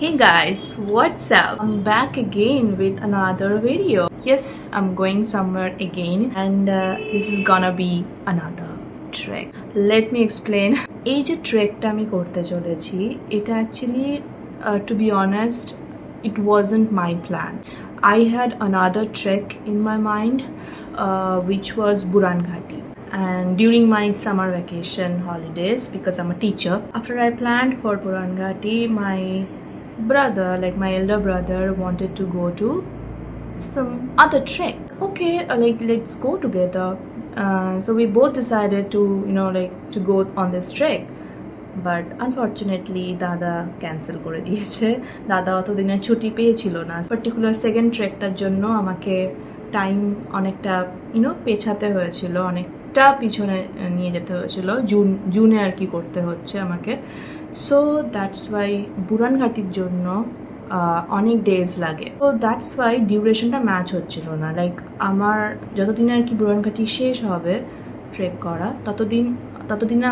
Hey guys, what's up? I'm back again with another video. Yes, I'm going somewhere again and this is gonna be another trek. Let me explain. এই যে ট্রেকটা আমি করতে চলেছি এটা actually to be honest it wasn't my plan. I had another trek in my mind which was Buran Ghati. And during my summer vacation holidays, because I'm a teacher, after I planned for Buran Ghati, my brother, like my elder brother, wanted to go to some other trek. Okay, like let's go together. So we both decided to to go on this trek. But unfortunately দাদা cancel করে দিয়েছে। দাদা অতদিনের ছুটি পেয়েছিল না। Particular second tractor জন্য আমাকে time অনেকটা পেছাতে হয়েছিল, অনেকটা পিছনে নিয়ে যেতে হয়েছিল। জুনে আর কি করতে হচ্ছে আমাকে। সো দ্যাটস ওয়াই বুরান ঘাটির জন্য অনেক ডেজ লাগে। তো দ্যাটস ওয়াই ডিউরেশনটা ম্যাচ হচ্ছিল না। লাইক আমার যতদিনে আর কি বুরান ঘাটি শেষ হবে ট্রেক করা ততদিনে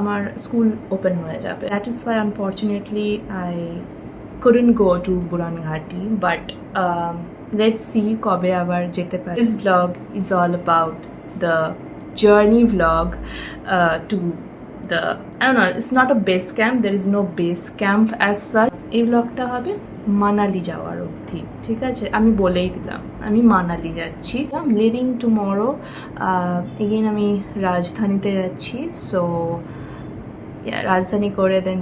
আমার স্কুল ওপেন হয়ে যাবে। That is Y unfortunately I couldn't go to Buran Ghati, but let's see কবে আবার যেতে পারি। This vlog is all about the journey vlog to the I don't know, it's not a base camp, there is no base camp as such. এই vlogটা হবে মানালি যাওয়ার অবধি, ঠিক আছে? আমি বলেই দিলাম আমি মানালি যাচ্ছি। I am living tomorrow. Again আমি রাজধানীতে যাচ্ছি। সো রাজধানী করে দেন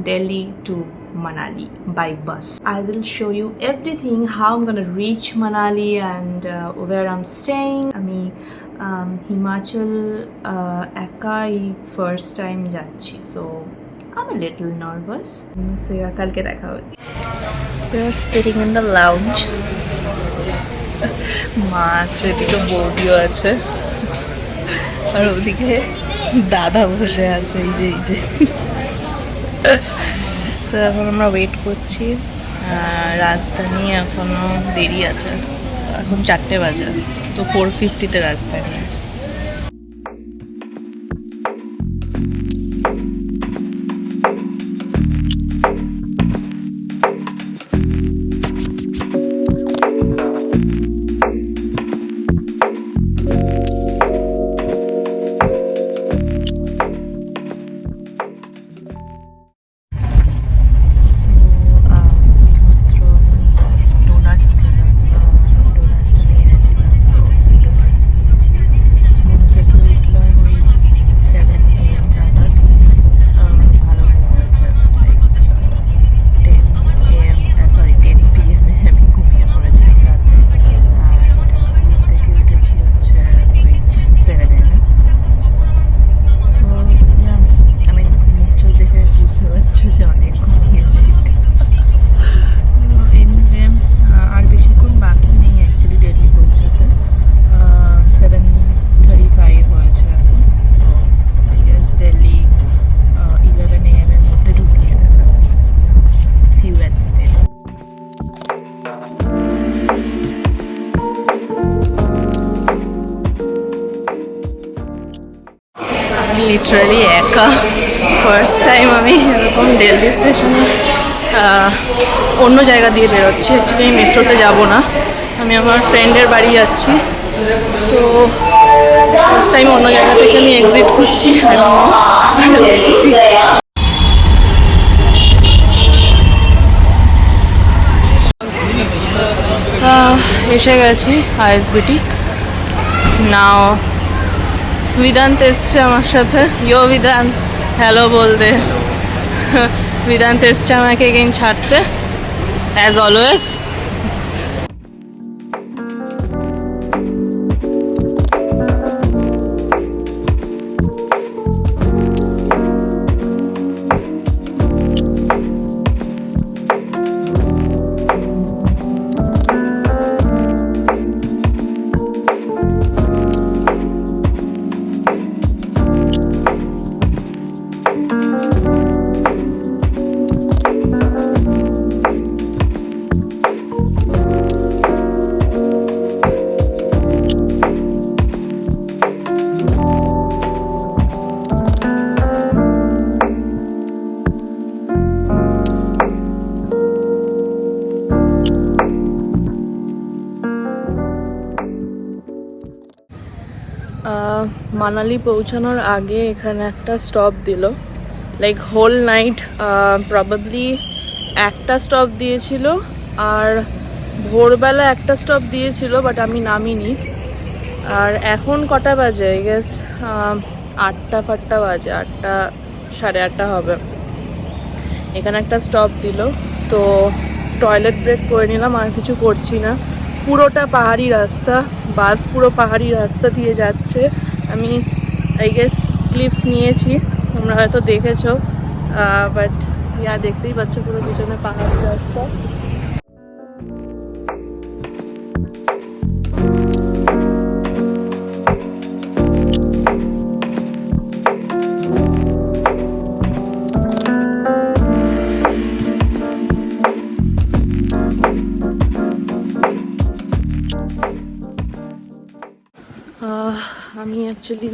Delhi to Manali by bus. I will show you everything, how I'm gonna reach Manali and where I'm staying. আমি হিমাচল একাই ফার্স্ট টাইম যাচ্ছি, so I'm a little nervous. So কালকে দেখা হচ্ছে। We are sitting in the lounge. মা আছে, এদিকে বৌদিও আছে আর ওদিকে দাদা বসে আছে। এই যে তো এখন আমরা ওয়েট করছি। রাজধানী এখনো দেরি আছে, এখন 4টে বাজে, তো 4:50 রাজধানী আছে। লিটারালি একা ফার্স্ট টাইম আমি এরকম দিল্লি স্টেশনে অন্য জায়গা দিয়ে বেরোচ্ছি। অ্যাকচুয়ালি আমি মেট্রোতে যাব না, আমি আমার ফ্রেন্ডের বাড়ি যাচ্ছি। তো ফার্স্ট টাইম অন্য জায়গা থেকে আমি এক্সিট করছি। এসে গেছি ISBT নাও। বিদান্ত এসছে আমার সাথে। ইয়ো বিদান্ত, হ্যালো বল দে। বিদান্ত এসছে আমাকে এগেইন ছাড়তে অ্যাজ অলওয়েজ। মানালি পৌঁছানোর আগে এখানে একটা স্টপ দিল, লাইক হোল নাইট প্রবাবলি একটা স্টপ দিয়েছিল, আর ভোরবেলা একটা স্টপ দিয়েছিল, বাট আমি নামিনি। আর এখন কটা বাজে? আই গেস 8টা বাজে, 8টা সাড়ে 8টা হবে। এখানে একটা স্টপ দিল, তো টয়লেট ব্রেক করে নিলাম, আর কিছু করছি না। পুরোটা পাহাড়ি রাস্তা, বাস পুরো পাহাড়ি রাস্তা দিয়ে যাচ্ছে। আমি আই গেস ক্লিপস নিয়েছি, তোমরা হয়তো দেখেছো, বাট দেখতেই পাচ্ছ পুরো পিছনে পাহাড়ি রাস্তা। আমি actually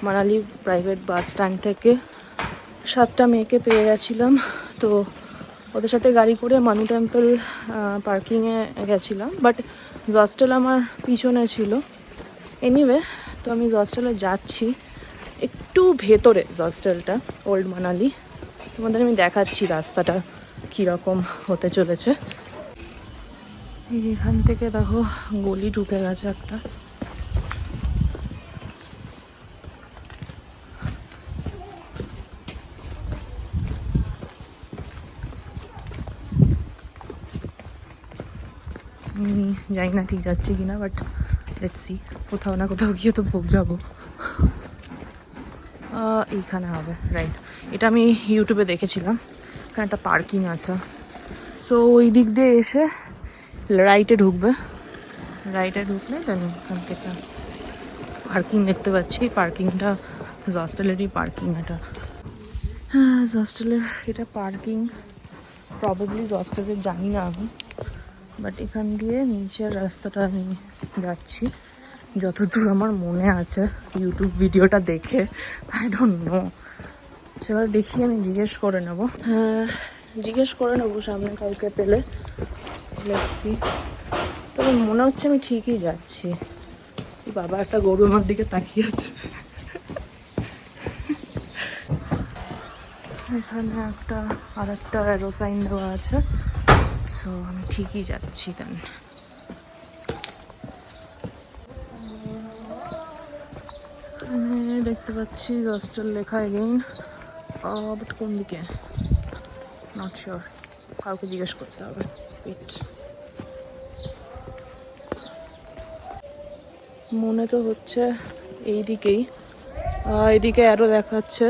Manali private bus stand থেকে 7টা মেয়েকে পেয়ে গেছিলাম, তো ওদের সাথে গাড়ি করে মানু টেম্পল পার্কিংয়ে গেছিলাম, বাট জস্টেল আমার পিছনে ছিল। এনিওয়ে, তো আমি জস্টেলে যাচ্ছি, একটু ভেতরে জস্টেলটা, ওল্ড মানালি। তোমাদের আমি দেখাচ্ছি রাস্তাটা কীরকম হতে চলেছে। এখান থেকে দেখো গলি ঢুকে গেছে একটা। আমি জানি না ঠিক যাচ্ছি কিনা, বাট লেটস সি, কোথাও না কোথাও গিয়ে তো যাবো। এইখানে হবে, রাইট। এটা আমি ইউটিউবে দেখেছিলাম, এখানে একটা পার্কিং আছে। সো ওই দিক দিয়ে এসে রাইটে ঢুকবে, রাইটে ঢুকলে দেন এখান থেকে পার্কিং দেখতে পাচ্ছি। পার্কিংটা জস্টেলেরই পার্কিং এটা। হ্যাঁ, জস্টেলের এটা পার্কিং, প্রবাবলি জস্টেলের জানি না আমি, বাট এখান দিয়ে নিচের রাস্তাটা আমি যাচ্ছি যতদূর আমার মনে আছে ইউটিউব ভিডিওটা দেখে। আই ডোন্ট নো, সেবার দেখি আমি জিজ্ঞেস করে নেবো। হ্যাঁ, জিজ্ঞেস করে নেবো সামনে কাউকে পেলে। দেখছি, তবে মনে হচ্ছে আমি ঠিকই যাচ্ছি। বাবা, একটা গরু আমার দিকে তাকিয়ে আছে। এখানে আর একটা অ্যারো সাইন দেওয়া আছে, সো আমি ঠিকই যাচ্ছি। দেন এখানে দেখতে পাচ্ছি হস্টেল লেখা এগেইন, বাট কোন দিকে নট শিওর, কাউকে জিজ্ঞেস করতে হবে। মনে তো হচ্ছে এই দিকেই, এদিকে আরও দেখাচ্ছে,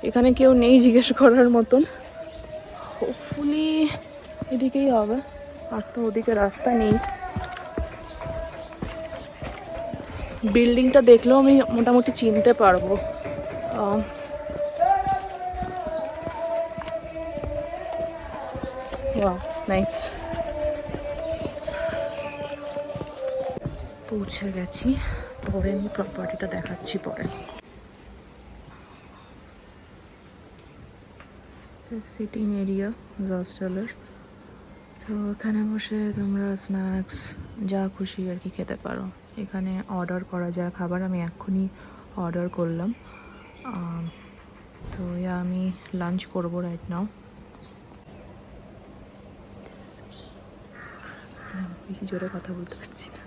এখানে কেউ নেই জিজ্ঞেস করার মতন। হোপফুলি এদিকেই হবে, আর তো ওদিকে রাস্তা নেই। বিল্ডিংটা দেখলেও আমি মোটামুটি চিনতে পারবো। নাইস, পৌঁছে গেছি। পরে আমি প্রপার্টিটা দেখাচ্ছি পরে। সিটিং এরিয়া হস্টেলের, তো এখানে বসে তোমরা স্ন্যাক্স যা খুশি আর কি খেতে পারো। এখানে অর্ডার করা যায় খাবার, আমি এক্ষুনি অর্ডার করলাম। তো আমি লাঞ্চ করবো রাইট নাও। বেশি জোরে কথা বলতে পারছি না।